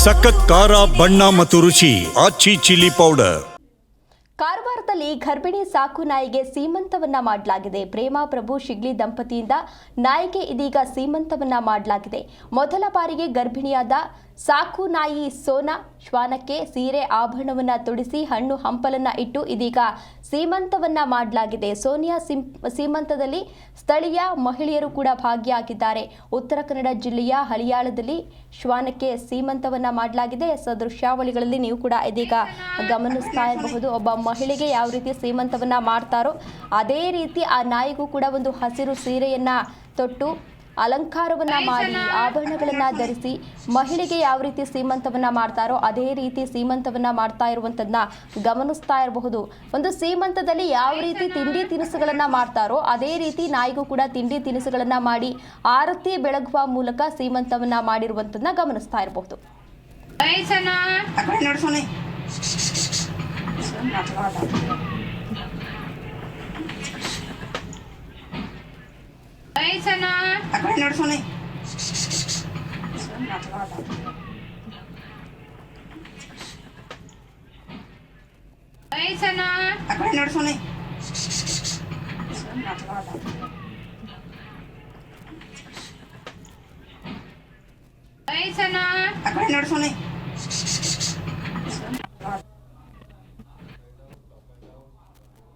ಸಖತ್ ಖಾರ ಬಣ್ಣ ಮತ್ತು ರುಚಿ ಆಚಿ ಚಿಲ್ಲಿ ಪೌಡರ್. ಕಾರವಾರದಲ್ಲಿ ಗರ್ಭಿಣಿ ಸಾಕು ನಾಯಿಗೆ ಸೀಮಂತವನ್ನ ಮಾಡಲಾಗಿದೆ. ಪ್ರೇಮ ಪ್ರಭು ಶಿಗ್ಲಿ ದಂಪತಿಯಿಂದ ನಾಯಿಗೆ ಇದೀಗ ಸೀಮಂತವನ್ನ ಮಾಡಲಾಗಿದೆ. ಮೊದಲ ಬಾರಿಗೆ ಗರ್ಭಿಣಿಯಾದ ಸಾಕು ನಾಯಿ ಸೋನಾ ಶ್ವಾನಕ್ಕೆ ಸೀರೆ ಆಭರಣವನ್ನ ತೊಡಿಸಿ ಹಣ್ಣು ಹಂಪಲನ್ನ ಇಟ್ಟು ಇದೀಗ ಸೀಮಂತವನ್ನ ಮಾಡಲಾಗಿದೆ. ಸೋನಿಯಾ ಸೀಮಂತದಲ್ಲಿ ಸ್ಥಳೀಯ ಮಹಿಳೆಯರು ಕೂಡ ಭಾಗಿಯಾಗಿದ್ದಾರೆ. ಉತ್ತರ ಕನ್ನಡ ಜಿಲ್ಲೆಯ ಹಳಿಯಾಳದಲ್ಲಿ ಶ್ವಾನಕ್ಕೆ ಸೀಮಂತವನ್ನ ಮಾಡಲಾಗಿದೆ. ಸದೃಶ್ಯಾವಳಿಗಳಲ್ಲಿ ನೀವು ಕೂಡ ಇದೀಗ ಗಮನಿಸ್ತಾ ಇರಬಹುದು. ಒಬ್ಬ ಮಹಿಳೆಗೆ ಯಾವ ರೀತಿ ಸೀಮಂತವನ್ನ ಮಾಡ್ತಾರೋ ಅದೇ ರೀತಿ ಆ ನಾಯಿಗೂ ಕೂಡ ಒಂದು ಹಸಿರು ಸೀರೆಯನ್ನ ತೊಟ್ಟು ಅಲಂಕಾರವನ್ನ ಮಾಡಿ ಆಭರಣಗಳನ್ನ ಧರಿಸಿ ಮಹಿಳೆಗೆ ಯಾವ ರೀತಿ ಸೀಮಂತವನ್ನ ಮಾಡ್ತಾರೋ ಅದೇ ರೀತಿ ಸೀಮಂತವನ್ನ ಮಾಡ್ತಾ ಇರುವಂತದನ್ನ ಗಮನಿಸ್ತಾ ಇರಬಹುದು. ಒಂದು ಸೀಮಂತದಲ್ಲಿ ಯಾವ ರೀತಿ ತಿಂಡಿ ತಿನಿಸುಗಳನ್ನ ಮಾಡ್ತಾರೋ ಅದೇ ರೀತಿ ನಾಯಿಗೂ ಕೂಡ ತಿಂಡಿ ತಿನಿಸುಗಳನ್ನ ಮಾಡಿ ಆರತಿ ಬೆಳಗುವ ಮೂಲಕ ಸೀಮಂತವನ್ನ ಮಾಡಿರುವಂತದನ್ನ ಗಮನಿಸ್ತಾ ಇರಬಹುದು. Hey, Sana.